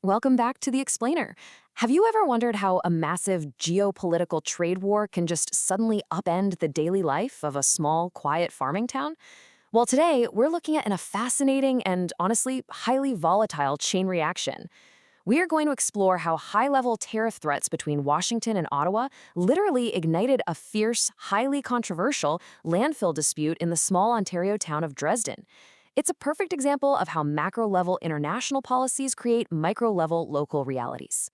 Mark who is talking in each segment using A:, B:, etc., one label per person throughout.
A: Welcome back to The Explainer. Have you ever wondered how a massive geopolitical trade war can just suddenly upend the daily life of a small, quiet farming town? Well, today we're looking at a fascinating and honestly highly volatile chain reaction. We are going to explore how high-level tariff threats between Washington and Ottawa literally ignited a fierce, highly controversial landfill dispute in the small Ontario town of Dresden. It's a perfect example of how macro-level international policies create micro-level local realities.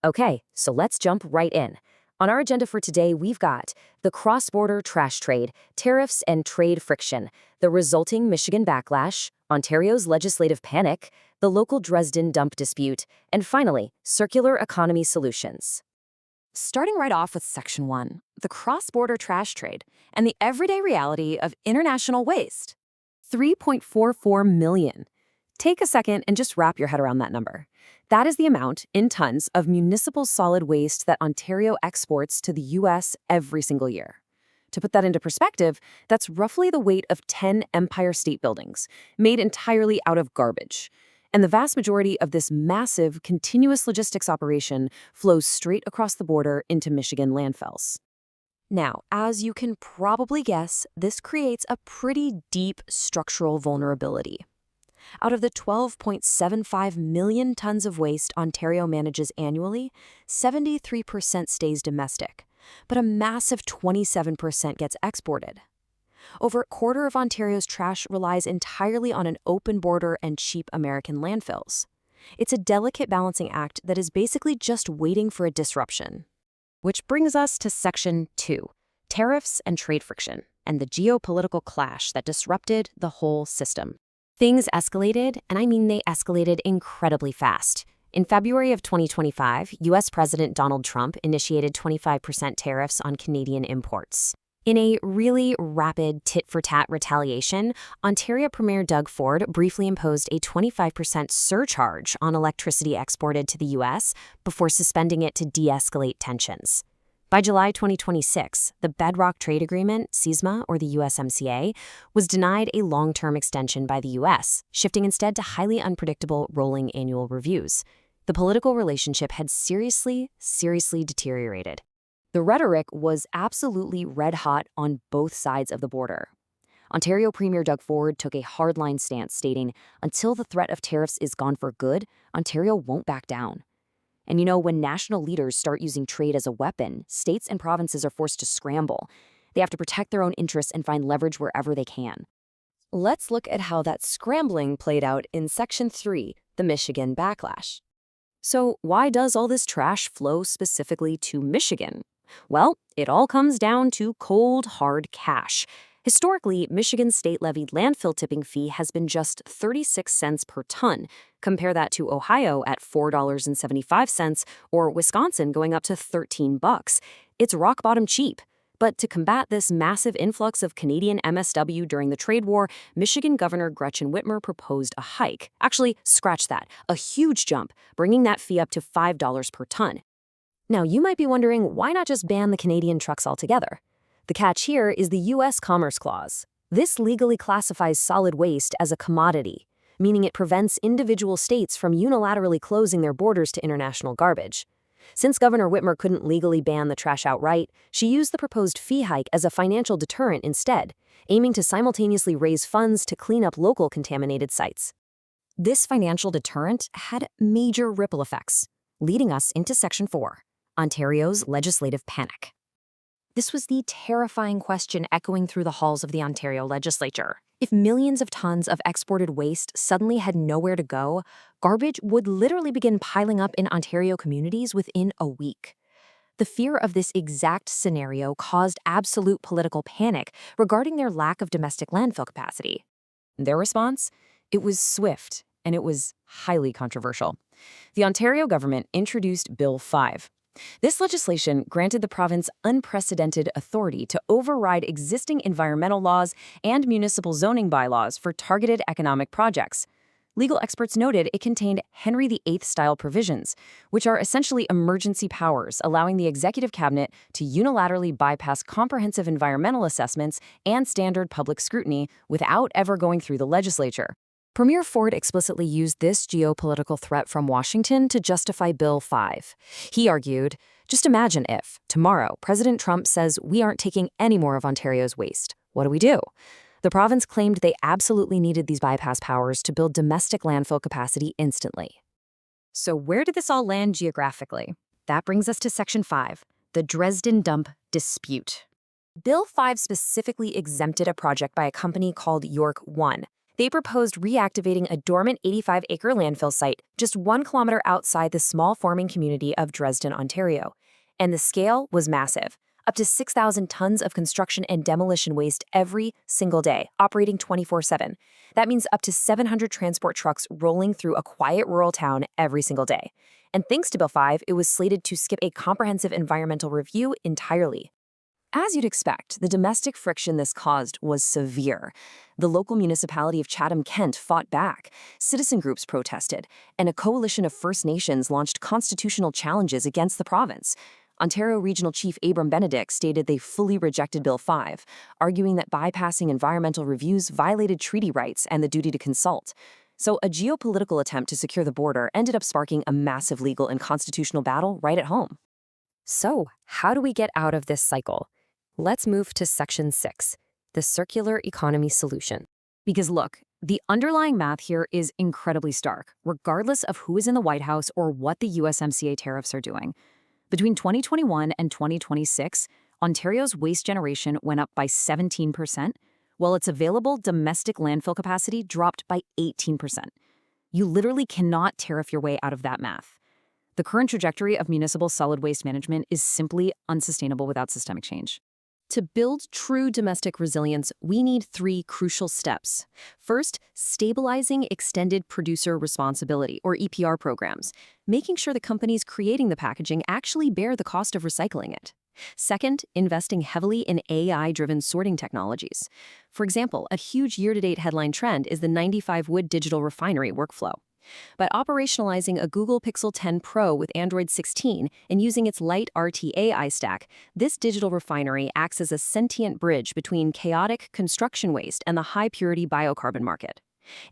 A: Okay, so let's jump right in. On our agenda for today, we've got the cross-border trash trade, tariffs and trade friction, the resulting Michigan backlash, Ontario's legislative panic, the local Dresden dump dispute, and finally, circular economy solutions. Starting right off with Section 1, the cross-border trash trade and the everyday reality of international waste. 3.44 million. Take a second and just wrap your head around that number. That is the amount, in tons, of municipal solid waste that Ontario exports to the U.S. every single year. To put that into perspective, that's roughly the weight of 10 Empire State Buildings, made entirely out of garbage. And the vast majority of this massive, continuous logistics operation flows straight across the border into Michigan landfills. Now, as you can probably guess, this creates a pretty deep structural vulnerability. Out of the 12.75 million tons of waste Ontario manages annually, 73% stays domestic, but a massive 27% gets exported. Over a quarter of Ontario's trash relies entirely on an open border and cheap American landfills. It's a delicate balancing act that is basically just waiting for a disruption. Which brings us to Section 2, tariffs and trade friction, and the geopolitical clash that disrupted the whole system. Things escalated, and I mean they escalated incredibly fast. In February of 2025, U.S. President Donald Trump initiated 25% tariffs on Canadian imports. In a really rapid tit-for-tat retaliation, Ontario Premier Doug Ford briefly imposed a 25% surcharge on electricity exported to the U.S. before suspending it to de-escalate tensions. By July 2026, the Bedrock Trade Agreement, CISMA, or the USMCA, was denied a long-term extension by the U.S., shifting instead to highly unpredictable rolling annual reviews. The political relationship had seriously deteriorated. The rhetoric was absolutely red-hot on both sides of the border. Ontario Premier Doug Ford took a hardline stance, stating, "Until the threat of tariffs is gone for good, Ontario won't back down." And when national leaders start using trade as a weapon, states and provinces are forced to scramble. They have to protect their own interests and find leverage wherever they can. Let's look at how that scrambling played out in Section 3, the Michigan backlash. So why does all this trash flow specifically to Michigan? Well, it all comes down to cold, hard cash. Historically, Michigan's state-levied landfill tipping fee has been just 36 cents per ton. Compare that to Ohio at $4.75 or Wisconsin going up to $13. It's rock-bottom cheap. But to combat this massive influx of Canadian MSW during the trade war, Michigan Governor Gretchen Whitmer proposed a hike. Actually, scratch that, a huge jump, bringing that fee up to $5 per ton. Now, you might be wondering, why not just ban the Canadian trucks altogether? The catch here is the U.S. Commerce Clause. This legally classifies solid waste as a commodity, meaning it prevents individual states from unilaterally closing their borders to international garbage. Since Governor Whitmer couldn't legally ban the trash outright, she used the proposed fee hike as a financial deterrent instead, aiming to simultaneously raise funds to clean up local contaminated sites. This financial deterrent had major ripple effects, leading us into Section 4. Ontario's legislative panic. This was the terrifying question echoing through the halls of the Ontario legislature. If millions of tons of exported waste suddenly had nowhere to go, garbage would literally begin piling up in Ontario communities within a week. The fear of this exact scenario caused absolute political panic regarding their lack of domestic landfill capacity. Their response? It was swift, and it was highly controversial. The Ontario government introduced Bill 5. This legislation granted the province unprecedented authority to override existing environmental laws and municipal zoning bylaws for targeted economic projects. Legal experts noted it contained Henry VIII-style provisions, which are essentially emergency powers allowing the executive cabinet to unilaterally bypass comprehensive environmental assessments and standard public scrutiny without ever going through the legislature. Premier Ford explicitly used this geopolitical threat from Washington to justify Bill 5. He argued, just imagine if, tomorrow, President Trump says we aren't taking any more of Ontario's waste. What do we do? The province claimed they absolutely needed these bypass powers to build domestic landfill capacity instantly. So where did this all land geographically? That brings us to Section 5, the Dresden Dump Dispute. Bill 5 specifically exempted a project by a company called York 1. They proposed reactivating a dormant 85-acre landfill site just 1 kilometer outside the small farming community of Dresden, Ontario. And the scale was massive, up to 6,000 tons of construction and demolition waste every single day, operating 24/7. That means up to 700 transport trucks rolling through a quiet rural town every single day. And thanks to Bill 5, it was slated to skip a comprehensive environmental review entirely. As you'd expect, the domestic friction this caused was severe. The local municipality of Chatham-Kent fought back, citizen groups protested, and a coalition of First Nations launched constitutional challenges against the province. Ontario Regional Chief Abram Benedict stated they fully rejected Bill 5, arguing that bypassing environmental reviews violated treaty rights and the duty to consult. So a geopolitical attempt to secure the border ended up sparking a massive legal and constitutional battle right at home. So, how do we get out of this cycle? Let's move to Section 6, the circular economy solution. Because look, the underlying math here is incredibly stark, regardless of who is in the White House or what the USMCA tariffs are doing. Between 2021 and 2026, Ontario's waste generation went up by 17%, while its available domestic landfill capacity dropped by 18%. You literally cannot tariff your way out of that math. The current trajectory of municipal solid waste management is simply unsustainable without systemic change. To build true domestic resilience, we need 3 crucial steps. First, stabilizing extended producer responsibility, or EPR programs, making sure the companies creating the packaging actually bear the cost of recycling it. Second, investing heavily in AI-driven sorting technologies. For example, a huge year-to-date headline trend is the 95-wood digital refinery workflow. By operationalizing a Google Pixel 10 Pro with Android 16 and using its light RTAI stack, this digital refinery acts as a sentient bridge between chaotic construction waste and the high-purity biocarbon market.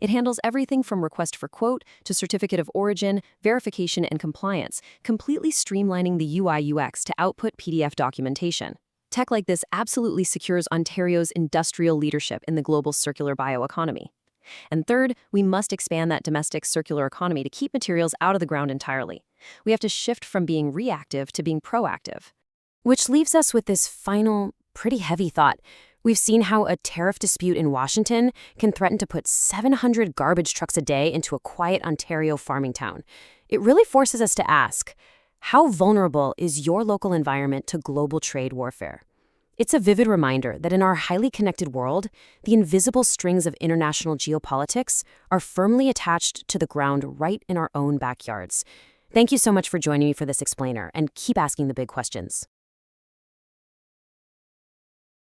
A: It handles everything from request for quote to certificate of origin, verification, and compliance, completely streamlining the UI/UX to output PDF documentation. Tech like this absolutely secures Ontario's industrial leadership in the global circular bioeconomy. And third, we must expand that domestic circular economy to keep materials out of the ground entirely. We have to shift from being reactive to being proactive. Which leaves us with this final, pretty heavy thought. We've seen how a tariff dispute in Washington can threaten to put 700 garbage trucks a day into a quiet Ontario farming town. It really forces us to ask, how vulnerable is your local environment to global trade warfare? It's a vivid reminder that in our highly connected world, the invisible strings of international geopolitics are firmly attached to the ground right in our own backyards. Thank you so much for joining me for this explainer, and keep asking the big questions.